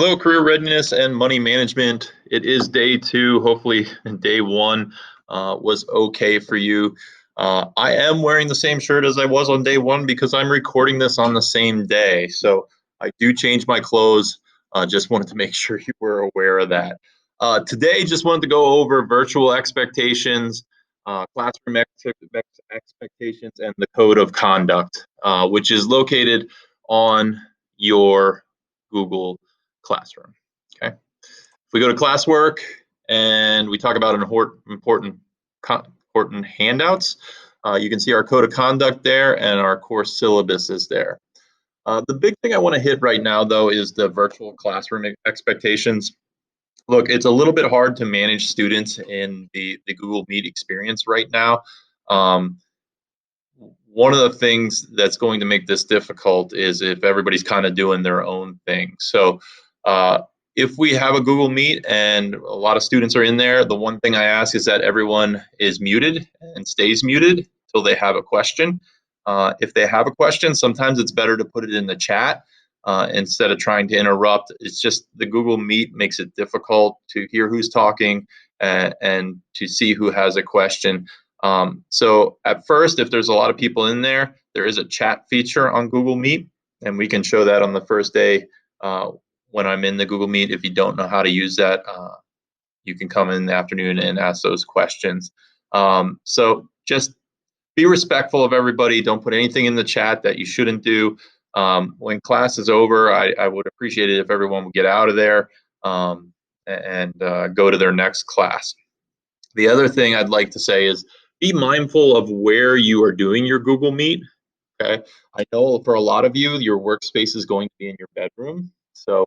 Hello, career readiness and money management. It is day two. Hopefully, day one was okay for you. I am wearing the same shirt as I was on day one because I'm recording this on the same day. So I do change my clothes. Just wanted to make sure you were aware of that. Today, just wanted to go over virtual expectations, classroom expectations, and the code of conduct, which is located on your Google Classroom. Okay. If we go to classwork and we talk about important handouts, you can see our code of conduct there and our course syllabus is there. The big thing I want to hit right now, though, is the virtual classroom expectations. Look, it's a little bit hard to manage students in the Google Meet experience right now. Um, One of the things that's going to make this difficult is if everybody's kind of doing their own thing. So uh, if we have a Google Meet and a lot of students are in there, the one thing I ask is that everyone is muted and stays muted till they have a question. If they have a question, sometimes it's better to put it in the chat instead of trying to interrupt. It's just the Google Meet makes it difficult to hear who's talking and to see who has a question. So at first, if there's a lot of people in there, there is a chat feature on Google Meet, and we can show that on the first day when I'm in the Google Meet. If you don't know how to use that, you can come in the afternoon and ask those questions. So just be respectful of everybody. Don't put anything in the chat that you shouldn't do. When class is over, I would appreciate it if everyone would get out of there and go to their next class. The other thing I'd like to say is be mindful of where you are doing your Google Meet. Okay. I know for a lot of you, your workspace is going to be in your bedroom. So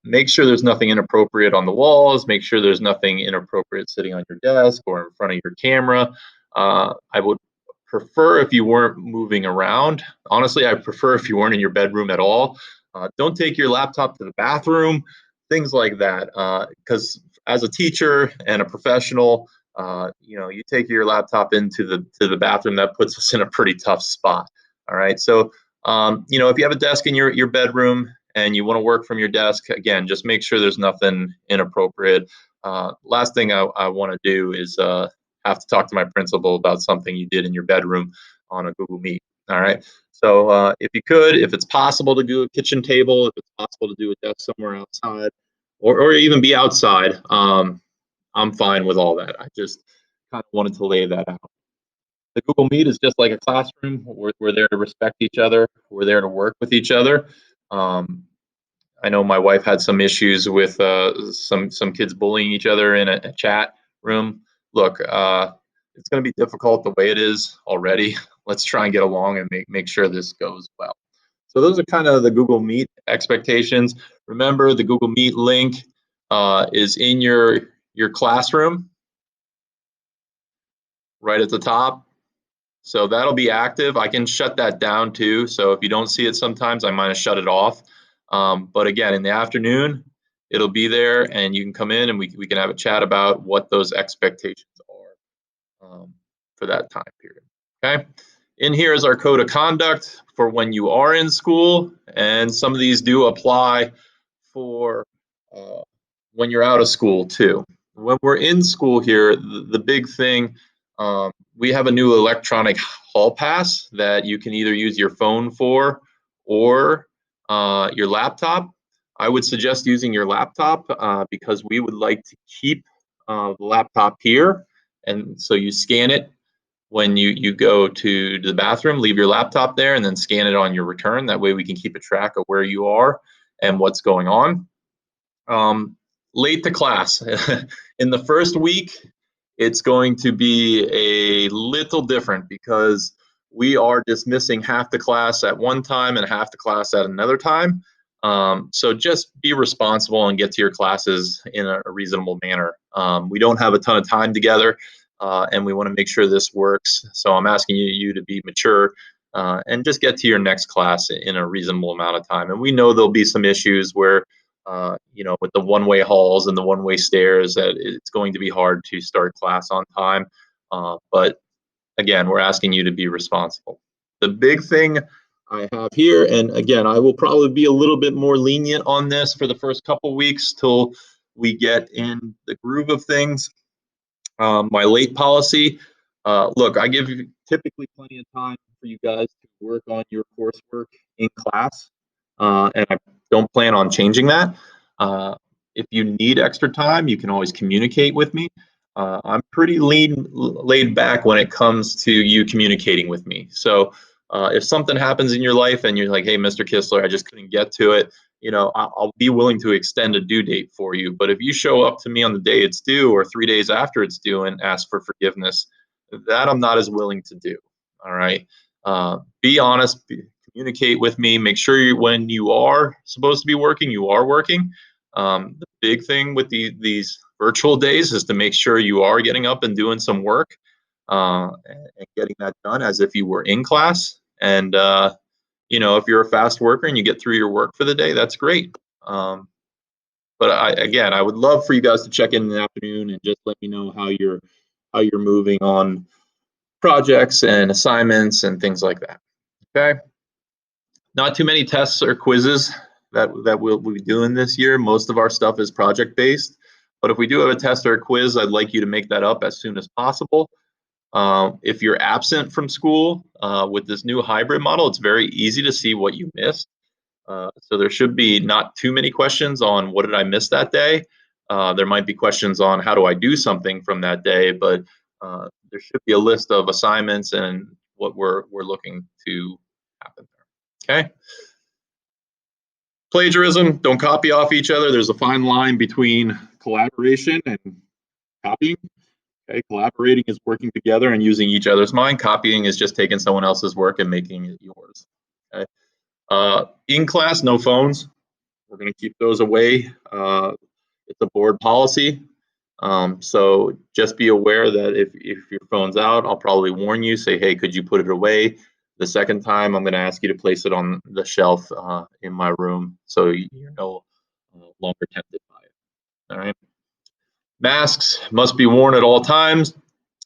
make sure there's nothing inappropriate on the walls. Make sure there's nothing inappropriate sitting on your desk or in front of your camera. I would prefer if you weren't moving around. Honestly, I prefer if you weren't in your bedroom at all. Don't take your laptop to the bathroom, things like that. Because as a teacher and a professional, you take your laptop into the bathroom, that puts us in a pretty tough spot. All right. So, if you have a desk in your bedroom and you want to work from your desk, again, just make sure there's nothing inappropriate. Last thing I want to do is have to talk to my principal about something you did in your bedroom on a Google Meet. All right. So if you could, if it's possible to do a kitchen table, if it's possible to do a desk somewhere outside, or even be outside, I'm fine with all that. I just kind of wanted to lay that out. The Google Meet is just like a classroom. We're there to respect each other. We're there to work with each other. Um, I know my wife had some issues with some kids bullying each other in a chat room. Look, it's going to be difficult the way it is already. Let's try and get along and make sure this goes well. So those are kind of the Google Meet expectations. Remember, the Google Meet link is in your classroom right at the top. So that'll be active. I can shut that down too. So if you don't see it sometimes, I might have shut it off. But again, in the afternoon, it'll be there and you can come in and we can have a chat about what those expectations are for that time period. Okay. In here is our code of conduct for when you are in school. And some of these do apply for when you're out of school too. When we're in school here, the big thing, we have a new electronic hall pass that you can either use your phone for or your laptop. I would suggest using your laptop because we would like to keep the laptop here. And so you scan it when you go to the bathroom, leave your laptop there and then scan it on your return. That way we can keep a track of where you are and what's going on. Late to class. In the first week, it's going to be a little different because we are dismissing half the class at one time and half the class at another time. So just be responsible and get to your classes in a reasonable manner. We don't have a ton of time together, and we want to make sure this works. So I'm asking you to be mature and just get to your next class in a reasonable amount of time. And we know there'll be some issues where with the one-way halls and the one-way stairs, that it's going to be hard to start class on time. But again, we're asking you to be responsible. The big thing I have here. And again, I will probably be a little bit more lenient on this for the first couple weeks till we get in the groove of things. My late policy, look, I give you typically plenty of time for you guys to work on your coursework in class, and I don't plan on changing that. Uh, if you need extra time, you can always communicate with me. I'm pretty laid back when it comes to you communicating with me. So if something happens in your life and you're like, hey, Mr. Kistler, I just couldn't get to it, I'll be willing to extend a due date for you. But if you show up to me on the day it's due or 3 days after it's due and ask for forgiveness, that I'm not as willing to do. All right. Be honest, communicate with me. Make sure when you are supposed to be working, you are working. The big thing with these virtual days is to make sure you are getting up and doing some work and getting that done as if you were in class. And if you're a fast worker and you get through your work for the day, that's great. But again, I would love for you guys to check in the afternoon and just let me know how you're moving on projects and assignments and things like that. Okay. Not too many tests or quizzes that we'll be doing this year. Most of our stuff is project based. But if we do have a test or a quiz, I'd like you to make that up as soon as possible. If you're absent from school with this new hybrid model, it's very easy to see what you missed. So there should be not too many questions on what did I miss that day. There might be questions on how do I do something from that day, but there should be a list of assignments and what we're looking to happen there. Okay. Plagiarism, don't copy off each other. There's a fine line between collaboration and copying. Okay, collaborating is working together and using each other's mind. Copying is just taking someone else's work and making it yours. Okay. In class, no phones. We're going to keep those away. It's a board policy. So just be aware that if your phone's out, I'll probably warn you, say, hey, could you put it away? The second time, I'm going to ask you to place it on the shelf in my room so you're no longer tempted by it. All right. Masks must be worn at all times.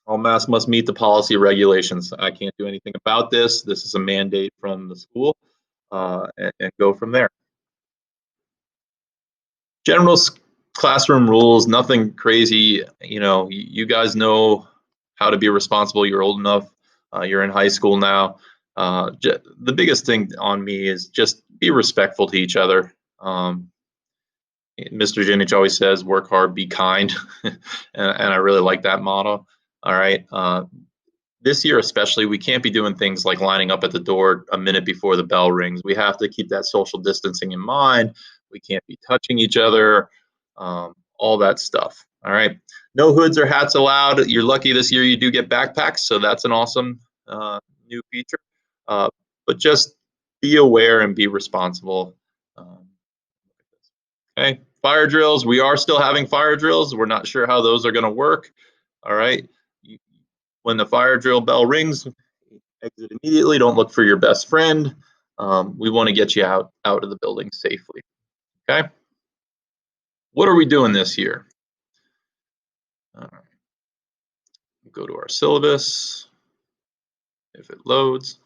All masks must meet the policy regulations. I can't do anything about this. This is a mandate from the school, and go from there. General classroom rules, nothing crazy. You guys know how to be responsible. You're old enough. You're in high school now. The biggest thing on me is just be respectful to each other. Mr. Jinich always says, work hard, be kind. and I really like that motto. All right. This year especially, we can't be doing things like lining up at the door a minute before the bell rings. We have to keep that social distancing in mind. We can't be touching each other, all that stuff. All right. No hoods or hats allowed. You're lucky this year you do get backpacks, so that's an awesome new feature. But just be aware and be responsible. Okay. Fire drills. We are still having fire drills. We're not sure how those are going to work. All right. When the fire drill bell rings, exit immediately. Don't look for your best friend. We want to get you out of the building safely. Okay. What are we doing this year? All right. Go to our syllabus. If it loads.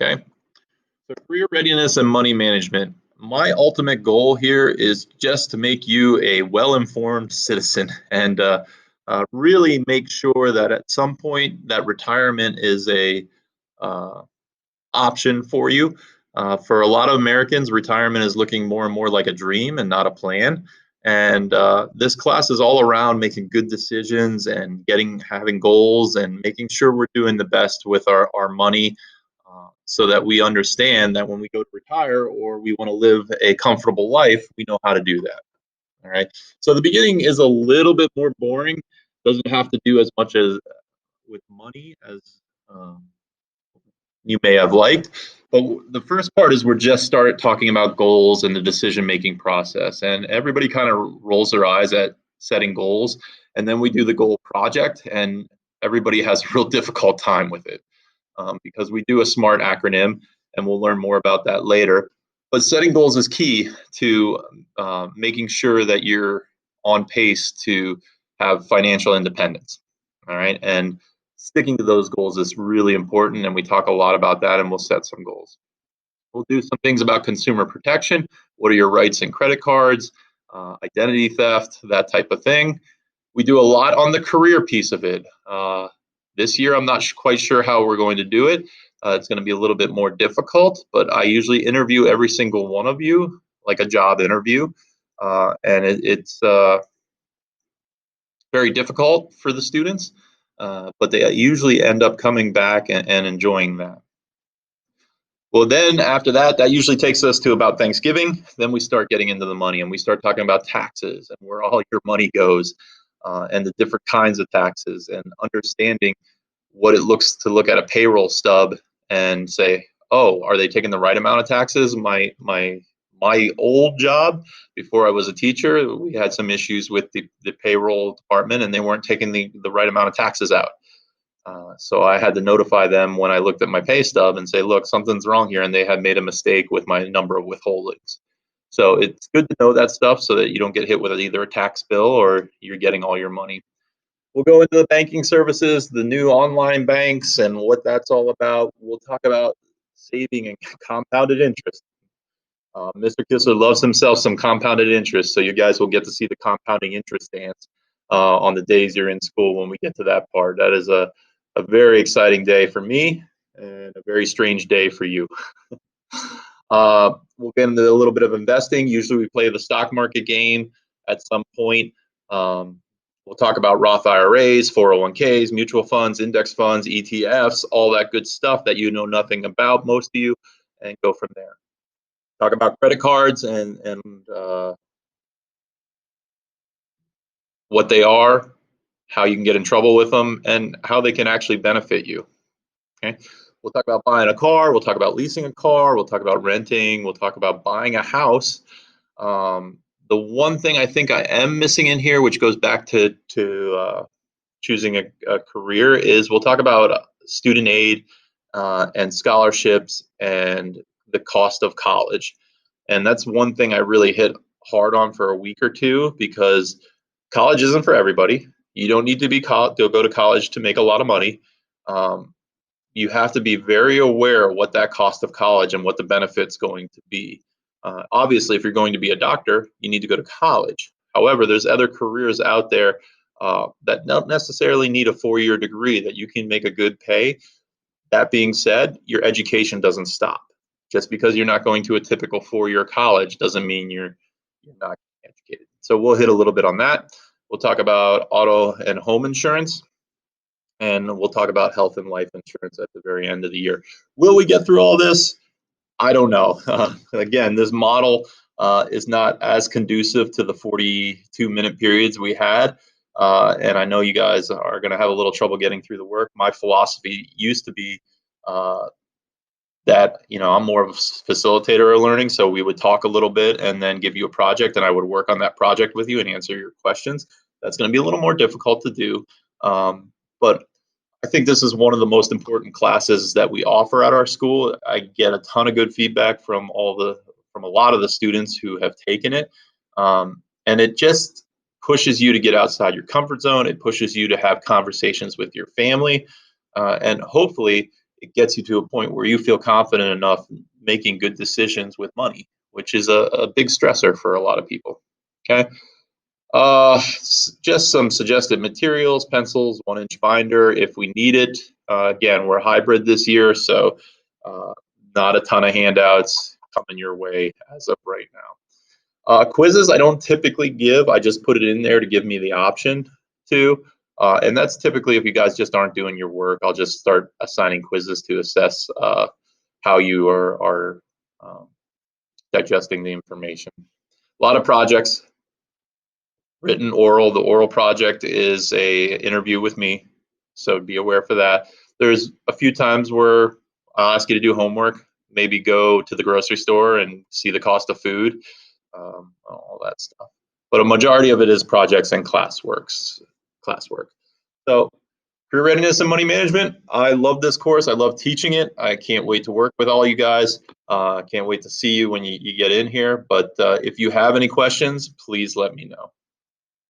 Okay. So career readiness and money management. My ultimate goal here is just to make you a well-informed citizen and really make sure that at some point that retirement is a option for you. For a lot of Americans, retirement is looking more and more like a dream and not a plan. And this class is all around making good decisions and having goals and making sure we're doing the best with our money, so that we understand that when we go to retire or we want to live a comfortable life, we know how to do that. All right. So the beginning is a little bit more boring. Doesn't have to do as much as with money as um, you may have liked. But the first part is we're just started talking about goals and the decision-making process. And everybody kind of rolls their eyes at setting goals. And then we do the goal project, and everybody has a real difficult time with it, because we do a SMART acronym, and we'll learn more about that later. But setting goals is key to making sure that you're on pace to have financial independence. All right. And sticking to those goals is really important. And we talk a lot about that, and we'll set some goals. We'll do some things about consumer protection. What are your rights in credit cards, identity theft, that type of thing. We do a lot on the career piece of it. This year, I'm not quite sure how we're going to do it. It's going to be a little bit more difficult, but I usually interview every single one of you, like a job interview. And it's very difficult for the students, but they usually end up coming back and enjoying that. Well, then after that, that usually takes us to about Thanksgiving. Then we start getting into the money, and we start talking about taxes and where all your money goes, and the different kinds of taxes, and understanding what it looks to look at a payroll stub and say, oh, are they taking the right amount of taxes? My old job before I was a teacher, we had some issues with the payroll department, and they weren't taking the right amount of taxes out. So I had to notify them when I looked at my pay stub and say, look, something's wrong here, and they had made a mistake with my number of withholdings. So it's good to know that stuff so that you don't get hit with either a tax bill or you're getting all your money. We'll go into the banking services, the new online banks, and what that's all about. We'll talk about saving and compounded interest. Mr. Kissler loves himself some compounded interest, so you guys will get to see the compounding interest dance on the days you're in school when we get to that part. That is a very exciting day for me and a very strange day for you. We'll get into a little bit of investing. Usually we play the stock market game at some point. We'll talk about Roth IRAs, 401ks, mutual funds, index funds, ETFs, all that good stuff that you know nothing about, most of you, and go from there. Talk about credit cards and what they are, how you can get in trouble with them, and how they can actually benefit you. Okay. We'll talk about buying a car. We'll talk about leasing a car. We'll talk about renting. We'll talk about buying a house. The one thing I think I am missing in here, which goes back to choosing a career, is we'll talk about student aid and scholarships and the cost of college. And that's one thing I really hit hard on for a week or two, because college isn't for everybody. You don't need to go to college to make a lot of money. You have to be very aware of what that cost of college and what the benefit's going to be. Obviously, if you're going to be a doctor, you need to go to college. However, there's other careers out there that don't necessarily need a 4-year degree that you can make a good pay. That being said, your education doesn't stop. Just because you're not going to a typical 4-year college doesn't mean you're not educated. So we'll hit a little bit on that. We'll talk about auto and home insurance, and we'll talk about health and life insurance at the very end of the year. Will we get through all this? I don't know. Again, this model is not as conducive to the 42-minute periods we had. And I know you guys are going to have a little trouble getting through the work. My philosophy used to be that, I'm more of a facilitator of learning. So we would talk a little bit and then give you a project, and I would work on that project with you and answer your questions. That's going to be a little more difficult to do. But I think this is one of the most important classes that we offer at our school. I get a ton of good feedback from a lot of the students who have taken it. And it just pushes you to get outside your comfort zone. It pushes you to have conversations with your family. And hopefully it gets you to a point where you feel confident enough making good decisions with money, which is a big stressor for a lot of people. Okay. Just some suggested materials: pencils, 1-inch binder if we need it. Again, we're hybrid this year, so not a ton of handouts coming your way as of right now. Quizzes I don't typically give. I just put it in there to give me the option to. And that's typically if you guys just aren't doing your work, I'll just start assigning quizzes to assess how you are digesting the information. A lot of projects. Written, oral. The oral project is a interview with me, so be aware for that. There's a few times where I'll ask you to do homework, maybe go to the grocery store and see the cost of food, all that stuff. But a majority of it is projects and classwork. So career readiness and money management. I love this course. I love teaching it. I can't wait to work with all you guys. I can't wait to see you when you get in here. But if you have any questions, please let me know.